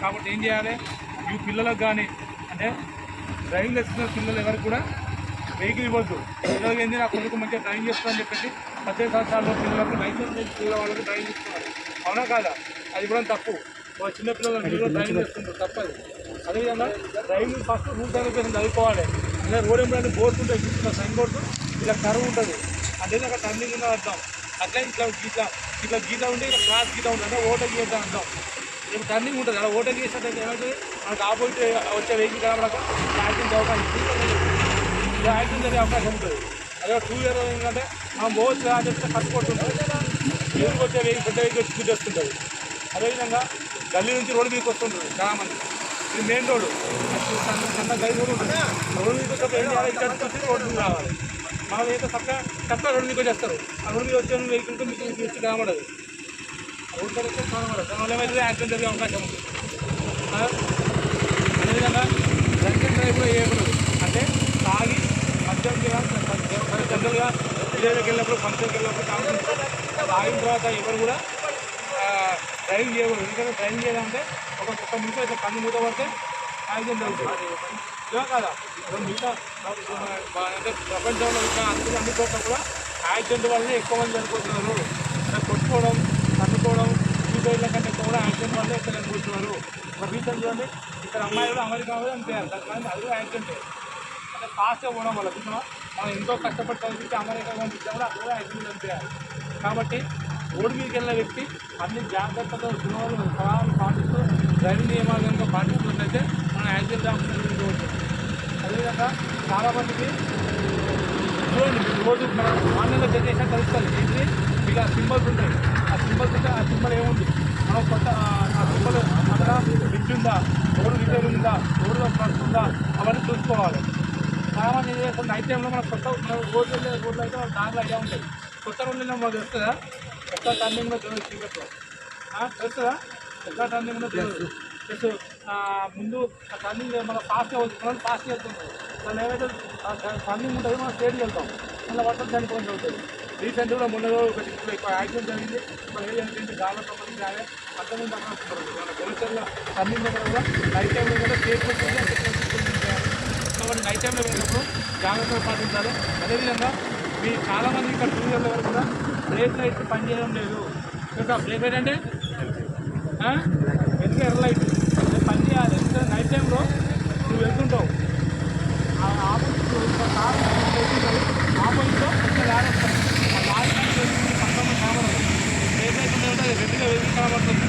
కాబట్టి ఏం చేయాలి, ఈ పిల్లలకు కానీ అంటే డ్రైవింగ్ నేర్చుకున్న పిల్లలు ఎవరికి కూడా వెహికల్ ఇవ్వద్దు. పిల్లలకి ఏంటి నా కొడుకు మంచిగా డ్రైవింగ్ చేస్తుందని చెప్పేసి 18 సంవత్సరాల పిల్లలకు లైసెన్స్ పిల్లల వాళ్ళకి డ్రైవింగ్ ఇస్తున్నారు. అవునా కాదా? అది కూడా తప్పు. చిన్న పిల్లలు మీరు డ్రైవింగ్ చేస్తుంటారు, తప్పదు. అదేవిధంగా డ్రైవింగ్ ఫస్ట్ రూల్స్ అనేది చదువుకోవాలి. ఇలా రోడ్ ఎంబడి బోర్డ్స్ ఉంటాయి, చూస్తున్న సైన్ బోర్డ్స్ ఇలా కరువు ఉంటుంది అంటే అక్కడ టర్నింగ్ ఉన్న అర్థం. అట్లా ఇట్లా గీత ఉంటే ఇలా క్రాస్ గీత ఉంటుంది అంటే ఓటర్ గీత అంటాం. ఇప్పుడు టర్నింగ్ ఉంటుంది అలా ఓటర్ గీసినట్టు ఏమవుతుంది, మనకు ఆపోజిట్ వచ్చే వెహికల్ కనబడక యాక్సిడెంట్ అవకాశం యాక్సిడెంట్ జరిగే అవకాశం ఉంటుంది. అదే 2 వీలర్ ఏంటంటే మనం పోవచ్చు అని చెప్తే కట్టుకుంటుంటుంది, ఎదురుకు వచ్చే వెహికల్ పెద్ద వెహికల్ స్పీడ్ వస్తుంటుంది. అదేవిధంగా గల్లీ నుంచి రోడ్డు మీదకి వస్తుంటుంది చాలామంది. ఇది మెయిన్ రోడ్డు, చిన్న గల్లీ రోడ్డు ఉంటుంది. రోడ్డు మీదకి వచ్చే ఏం చేయాలి, ఇక్కడ వచ్చి రోడ్డు మీద రావాలి. మనం అయితే చక్కగా రోడ్డు మీదకి వచ్చేస్తారు. ఆ రోడ్డు మీద వచ్చే వెహికల్తో మీకు వచ్చి కనబడదు, రోడ్డు మీద వచ్చే కనబడదు. దానివల్ల ఏమైతే యాక్సిడెంట్ జరిగే అవకాశం ఉంది. అదేవిధంగా డ్రంక్ అండ్ డ్రైవ్ కూడా చేయకూడదు. అంటే తాగి మధ్యగా జనరల్గా విలేజ్కి వెళ్ళినప్పుడు ఫంక్షన్కి వెళ్ళినప్పుడు తాగిన తర్వాత ఎవరు కూడా డ్రైవింగ్ చేయకూడదు. ఎందుకంటే డ్రైవింగ్ చేయాలంటే ఒక మిగతా అయితే కన్ను మూత పడితే యాక్సిడెంట్ అవుతుంది. ఇవే కదా మిగతా అంటే ప్రపంచంలో అన్ని చోట్ల కూడా యాక్సిడెంట్ వల్లనే ఎక్కువ మంది చనిపోతున్నారు. కొట్టుకోవడం, కన్నుకోవడం, సూసైడ్ల కంటే ఎక్కువ కూడా యాక్సిడెంట్ వల్లే ఎక్కువ చనిపోతున్నారు. ఒక రీజన్ చూడండి, ఇక్కడ అమ్మాయిలు అమెరికా కూడా అంతేయాలి, దాని అది కూడా యాక్సిడెంట్ అంటే ఫాస్ట్గా పోవడం వల్ల చూసినా మనం ఎంతో కష్టపడి చదివించి అమెరికా పంపించడం కూడా అక్కడ కూడా యాక్సిడెంట్ అంతేయాలి. కాబట్టి రోడ్డు మీదకి వెళ్ళిన వ్యక్తి అన్ని జాగ్రత్తగా సలహాలు పాటిస్తూ డ్రైవింగ్ నియమాలు కనుక పాటిస్తున్నట్లయితే మనం యాక్సిడెంట్ రాకుండా. అదేవిధంగా చాలామందికి చూడండి, రోజు మనం ఆన్లైన్లో చెక్ చేసినా కలుస్తుంది. ఏంటి ఇక సింబల్స్ ఉంటాయి, ఆ సింబల్స్ ఉంటే ఆ సింబల్ ఏముంది, మనం కొత్త ఆ సింబల్ అక్కడ బ్రిడ్జ్ ఉందా, రోడ్డు రిపేర్ ఉందా, రోడ్డులో ఫ్లడ్ ఉందా, అవన్నీ చూసుకోవాలి. చాలామంది ఏం చేస్తుంది, నైట్ టైంలో మనం కొత్త రోజు వెళ్ళే రోడ్లు అయితే మన దాంట్లో ఐడియా ఉంటాయి. కొత్త రోడ్లు మాకు తెలుస్తుందా, ఎక్కడ టర్నింగ్లో తెలియదు, చీకట్లో తెలుస్తుందా, ఎక్కడ టర్నింగ్లో తెలియదు. ప్లస్ ముందు ఆ టర్నింగ్ మనం ఫాస్ట్గా వస్తున్నాం, ఫాస్ట్గా వెళ్తున్నాం. మనం ఏమైతే టర్నింగ్ ఉంటుందో మనం స్టేట్కి వెళ్తాం, మళ్ళీ వర్షం చనిపోవడం జరుగుతుంది. రీసెంట్ కూడా మొన్న ఒకటి ఎక్కువ యాక్సిడెంట్ జరిగింది. మన ఏరియా ఏంటంటే గాలి సంబంధించి కానీ అంతకుముందు అక్కడ మన గొలుసల్లో టర్నింగ్ దగ్గర కూడా నైట్ టైంలో కూడా స్టేట్ కాబట్టి నైట్ టైంలో వెళ్ళినప్పుడు జాగ్రత్తలు పాటించాలి. అదేవిధంగా మీ చాలామంది ఇక్కడ 2 వీలర్ల వరకు కూడా బ్రేక్ లైట్ పనిచేయడం లేదు. ఇంకా బ్రేక్ లైట్ అంటే ఎందుకు ఎర్ర లైట్ పని చేయాలి. ఎందుకంటే నైట్ టైంలో నువ్వు వెళ్తుంటావు, ఆపోజిట్లో ఆపోజిట్లో ఒక లారీ వస్తుంది, ఆ లారీ పక్కన కనబడదు. బ్రేక్ లైట్ ఉంటే అది రెడ్డిగా వెళ్లి కనబడుతుంది.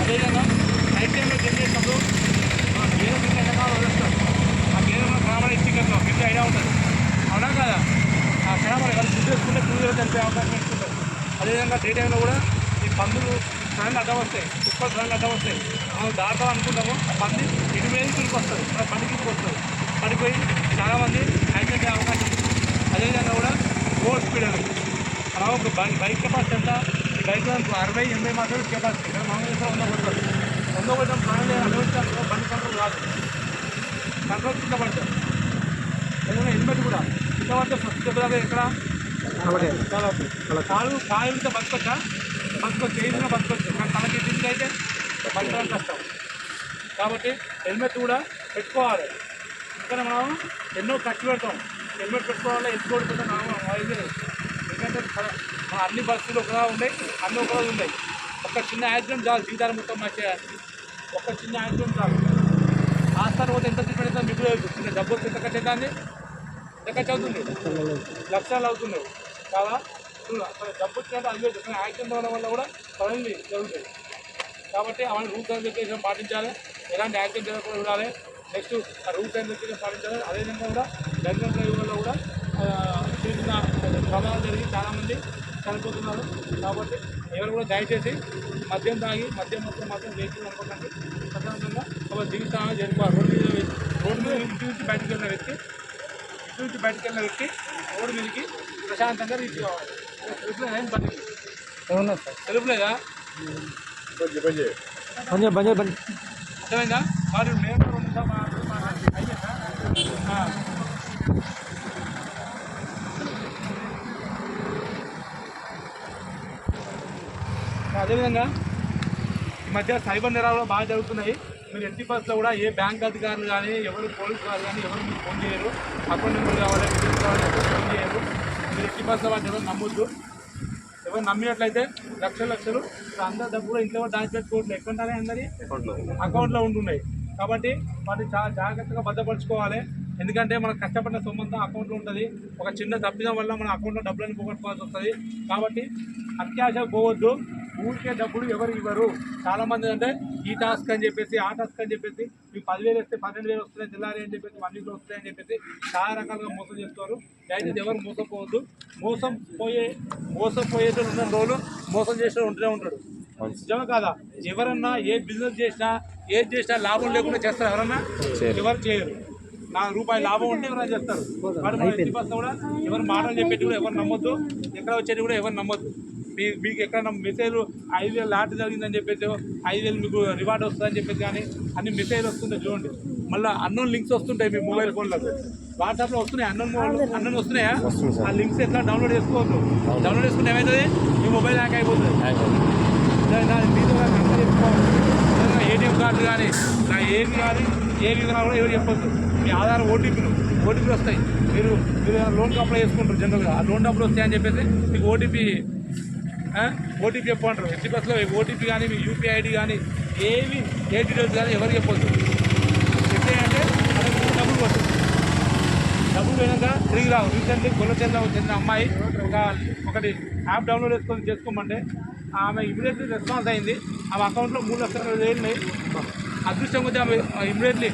అదేవిధంగా నైట్ టైంలో చెక్ చేసినప్పుడు గేదె మీకు ఎంతకాలం వదిలేస్తారు, ఆ గేదె మనం కనబడే స్టిక్కర్లో పెద్ద ఐడియా ఉంటుంది. అవునా కదా, ఆ కనబడే వాళ్ళు ఫుడ్ వేసుకుంటే 2 వీలర్ చనిపే అవకాశం ఇస్తుంటారు. అదేవిధంగా డే టైంలో కూడా ఈ పందులు సడన్గా అడ్డం వస్తాయి, కుక్కలు సడన్గా అడ్డం వస్తాయి. మనం దాటాలి అనుకుంటాము, ఆ పంది ఇటు మీద తిరిగి వస్తుంది, మన పంది తిరిగి వస్తుంది, పడిపోయి చాలామంది యాక్సిడెంట్ అయ్యే అవకాశం ఉంది. అదేవిధంగా కూడా ఓవర్ స్పీడ్ అనేది మనం ఒక బైక్ కెపాసిటీ ఎంత, ఈ బైక్ 60-80 మాత్రమే కెపాసిటీ. ఇక్కడ మనం చేస్తే 100 కొడతారు, 100 కొట్టడం ప్రాణాలు అనుభవించాలి. బండి కంట్రోల్ రాదు, కంట్రోల్ కింద పడతారు. ఏదైనా హెల్మెట్ కూడా కింద పడితే ఫస్ట్ దెబ్బ ఎక్కడ కాలుతో బతకొచ్చా, చేసిన బతకొచ్చు, కానీ తనకి తిండి అయితే బతకడం కష్టం. కాబట్టి హెల్మెట్ కూడా పెట్టుకోవాలి. ఇక్కడ మనం ఎన్నో ఖర్చు పెడతాం, హెల్మెట్ పెట్టుకోవాలి, ఎత్తుకోవడం కూడా అయితే. ఎందుకంటే మన అన్ని బస్సులు ఒకలా ఉన్నాయి, అన్నీ ఒకలా ఉన్నాయి. ఒక చిన్న యాక్సిడెంట్ చాలు జీవితాలు మొత్తం మార్చేయాలి. ఒక చిన్న యాక్సిడెంట్ చాలు. హాస్పిటల్ పోతే ఎంత ట్రీట్మెంట్ అవుతుంది మీకు లేదు. చిన్న జబ్బు ఎంత ఖర్చు అవుతుంది, ఎంత ఖర్చు అవుతుంది, లక్షలు అవుతున్నాయి. చాలా జబ్బు వచ్చినట్టు అది లేదు, కానీ యాక్సిడెంట్ అవ్వడం వల్ల కూడా సడన్లీ జరుగుతుంది. కాబట్టి అవన్నీ రూల్స్ అండ్ రెగ్యులేషన్ పాటించాలి, ఎలాంటి యాక్సిడెంట్ జరగకుండా చూడాలి. నెక్స్ట్ ఆ రూల్స్ అండ్ రెగ్యులేషన్ పాటించాలి. అదేవిధంగా కూడా డ్రంక్ అండ్ డ్రైవ్ వల్ల కూడా చిన్న ప్రమాదాలు జరిగి చాలామంది చనిపోతున్నారు. కాబట్టి ఎవరు కూడా దయచేసి మద్యం తాగి మద్యం మాత్రం వెహికల్ అనుకోకండి. ప్రశాంతంగా ఒక జీవితాన్ని జరుపుకోవాలి. రోడ్డు మీద ఇంటి నుంచి బయటకు వెళ్ళిన వ్యక్తి రోడ్డు మీదకి ప్రశాంతంగా రీచ్ కావాలి. ఏం పని ఏమన్నా తెలుపులేదా, అర్థమైందా? వారు మేము అదేవిధంగా మధ్య సైబర్ నేరాలు బాగా జరుగుతున్నాయి. మీరు ఎట్టి పరిస్థితుల్లో కూడా ఏ బ్యాంక్ అధికారులు కానీ ఎవరు పోలీసు వారు కానీ ఎవరు మీకు ఫోన్ చేయరు. అకౌంట్ నెంబర్ కావాలి, డీటెయిల్స్ కావాలి, ఫోన్ చేయరు. మీరు ఎట్టి పరిస్థితుల్లో వాటిని ఎవరు నమ్మొద్దు. ఎవరు నమ్మినట్లయితే లక్షలు అందరి డబ్బు కూడా ఇంట్లో దాచిపెట్టుకోవట్లేదు. ఎక్కడ ఉంటారే అందరి అకౌంట్లో ఉంటున్నాయి. కాబట్టి వాటిని చాలా జాగ్రత్తగా భద్రపరచుకోవాలి. ఎందుకంటే మనం కష్టపడిన సొమ్మంతా అకౌంట్లో ఉంటుంది. ఒక చిన్న తప్పిదం వల్ల మన అకౌంట్లో డబ్బులను పోగొట్టుకోవాల్సి వస్తుంది. కాబట్టి అత్యాశ పోవద్దు. ఊరికే డబ్బులు ఎవరు ఇవ్వరు. చాలామంది అంటే ఈ టాస్క్ అని చెప్పేసి ఆ టాస్క్ అని చెప్పేసి మీకు 10,000 వస్తే 12,000 వస్తున్నాయి తెల్లారి అని చెప్పేసి 1 వస్తాయని చెప్పేసి చాలా రకాలుగా మోసం చేస్తారు. దయచేసి ఎవరు మోసపోవద్దు. మోసపోయేటోళ్ళు ఉన్న రోజులు మోసం చేసే ఉంటూనే ఉంటాడు. నిజమే కాదా? ఎవరన్నా ఏ బిజినెస్ చేసినా ఏది చేసినా లాభం లేకుండా చేస్తారు. ఎవరన్నా ఎవరు చేయరు. ₹1 లాభం ఉంటే ఎవరైనా చేస్తారు. వాటి కూడా ఎవరు మాటలు చెప్పేది కూడా ఎవరు నమ్మొద్దు. ఎక్కడ వచ్చేది కూడా ఎవరు నమ్మొద్దు. మీకు ఎక్కడ మెసేజ్ 5,000 లాట్ జరిగిందని చెప్పేసి 5,000 మీకు రివార్డ్ వస్తుందని చెప్పేసి కానీ అన్ని మెసేజ్ వస్తుంటాయి చూడండి. మళ్ళీ అన్నోన్ లింక్స్ వస్తుంటాయి మీ మొబైల్ ఫోన్లకు. వాట్సాప్లో వస్తున్నాయి అన్నోన్ వస్తున్నాయా? ఆ లింక్స్ ఎట్లా డౌన్లోడ్ చేసుకోవద్దు. డౌన్లోడ్ చేసుకుంటే ఏమవుతుంది? మీ మొబైల్ హ్యాక్ అయిపోతుంది. మీతో చెప్పుకోవాలి. ఏటీఎం కార్డు కానీ నా ఏది కానీ ఏ విధానాలు కూడా ఎవరు చెప్పొద్దు. మీ ఆధార్ ఓటీపీలు వస్తాయి. మీరు లోన్కి అప్లై చేసుకుంటారు. జనరల్గా ఆ లోన్ డబ్బులు వస్తాయని చెప్పేసి మీకు ఓటీపీ చెప్పమంటారు. ఎట్టి బస్సులో ఓటీపీ కానీ మీ యూపీఐ ఐడి కానీ ఏ డీటెయిల్స్ కానీ ఎవరు చెప్పొద్దు. చెప్పేయంటే అది డబ్బులు వస్తుంది. డబ్బులు పోయినాక తిరిగి రావు. రీసెంట్లీ గొల్లచెర్లకు చెందిన అమ్మాయి ఒకటి యాప్ డౌన్లోడ్ చేసుకోమంటే ఆమె ఇమీడియట్లీ రెస్పాన్స్ అయింది. ఆమె అకౌంట్లో 3,00,000 అదృష్టం కొద్ది ఆమె ఇమీడియట్లీ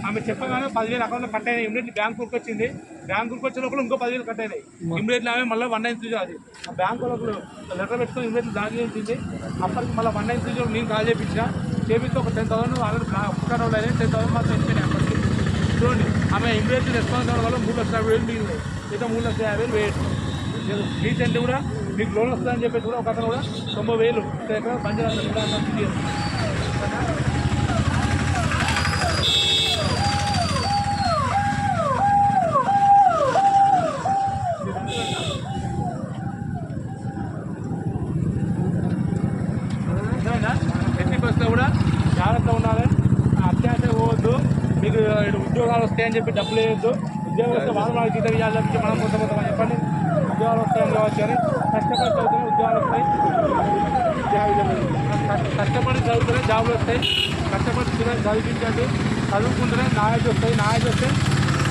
ఆమె చెప్పగానే 10,000 అకౌంట్లో కట్ అయినాయి. ఇమీడియట్లీ బ్యాంకుకి వచ్చింది. బ్యాంకుకి వచ్చే లోపల ఇంకో 10,000 కట్ అయినాయి. ఇమీడియట్లీ ఆమె మళ్ళీ 193 అది ఆ బ్యాంకు లోపల లెటర్ పెట్టుకొని ఇమీడియట్లీ దాడి చేయించింది. అప్పటికి మళ్ళీ 193 నేను కాల్ చేయించిన ఒక 10,000 ఆల్రెడీ పుట్టాను. 10,000 మాత్రం ఇచ్చినాయి. అప్పటికి చూడండి ఆమె ఇమీడియట్లీ రెస్పాన్స్ అవ్వడం వల్ల 3,50,000 మిగిలినాయి. మిగతా 3,50,000 వేయచ్చు. రీసెంట్లీ కూడా మీకు లోన్ వస్తుందని చెప్పేసి కూడా ఒక అతను కూడా 90,000 ఇక్కడ బంజారా కూడా ఎన్ని బస్సులో కూడా జాగ్రత్తగా ఉండాలి. అత్యాశ పోవద్దు. మీకు ఉద్యోగాలు వస్తాయని చెప్పి డబ్బులు వేయద్దు. ఉద్యోగాలు వస్తే వాళ్ళు జీతం ఇవ్వాలని మనం కొంతమంది చెప్పండి. ఉద్యోగాలు వస్తాయని కావచ్చు అని కష్టపడి చదువుతున్న ఉద్యోగాలు వస్తాయి. కష్టపడి చదువుతూనే జాబులు వస్తాయి. కష్టపడి చదివించండి. చదువుకుంటూనే నాలెడ్జ్ వస్తాయి. నాలెడ్జ్ వస్తే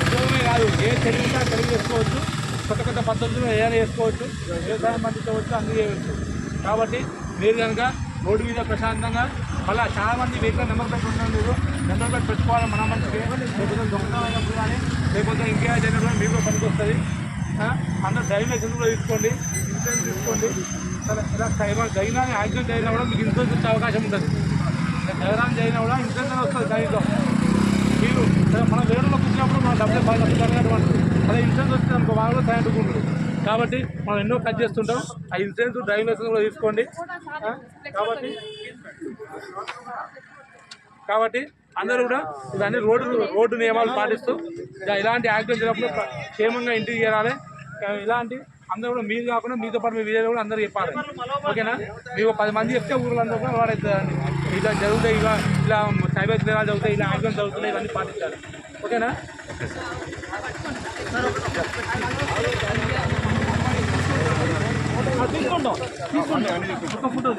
ఉద్యోగమే కాదు ఏ తెలుగు ఉంటే తెలుగు చేసుకోవచ్చు. కొత్త పద్ధతులు ఏదైనా చేసుకోవచ్చు. వ్యవసాయం పండించవచ్చు. అన్నీ చేయవచ్చు. కాబట్టి మీరు కనుక రోడ్డు మీద ప్రశాంతంగా మళ్ళీ చాలామంది వెహికల్ నెంబర్ ప్లేట్ ఉండడం లేదు. నెంబర్ ప్లేట్ పెట్టుకోవాలి. మన మంచిగా లేకపోతే దొంగతనమైనప్పుడు కానీ లేకపోతే ఇంకేమైనా జరిగినప్పుడు మీకు పనికి వస్తుంది. అందరూ డ్రైవింగ్ లైసెన్స్ కూడా తీసుకోండి. ఇన్సూరెన్స్ తీసుకోండి. ఇలా జరిగినా యాక్సిడెంట్ అయినా కూడా మీకు ఇన్సూరెన్స్ వచ్చే అవకాశం ఉంటుంది. ఎవరైనా జరిగినా కూడా ఇన్సూరెన్స్ వస్తుంది. దానితో మీరు మనం వేరులో కూర్చున్నప్పుడు మన డబ్బులు బాగా తగ్గుతారు. అదే ఇన్సూరెన్స్ వచ్చింది అనుకో వాళ్ళు కూడా తయారుకుంటారు. కాబట్టి మనం ఎన్నో కట్ చేస్తుంటాం. ఆ ఇన్సూరెన్స్ డ్రైవింగ్ లైసెన్స్ కూడా తీసుకోండి. కాబట్టి అందరూ కూడా ఇవన్నీ రోడ్డు నియమాలు పాటిస్తూ ఇలాంటి యాక్సిడెంట్ జరిగినప్పుడు క్షేమంగా ఇంటికి చేరాలి. ఇలాంటి అందరూ కూడా మీరు కాకుండా మీతో పాటు మీ విలేజ్ కూడా అందరూ చెప్పాలి. ఓకేనా? మీకు 10 మంది చెప్తే ఊళ్ళందరూ కూడా వాడవుతుందండి. ఇలా జరుగుతాయి, ఇలా సైబర్ నేరాలు జరుగుతాయి, ఇలా యాక్సిడెంట్ జరుగుతున్నాయి, ఇవన్నీ పాటించాలి. ఓకేనా? తీసుకుంటాం. ఒక ఫోటో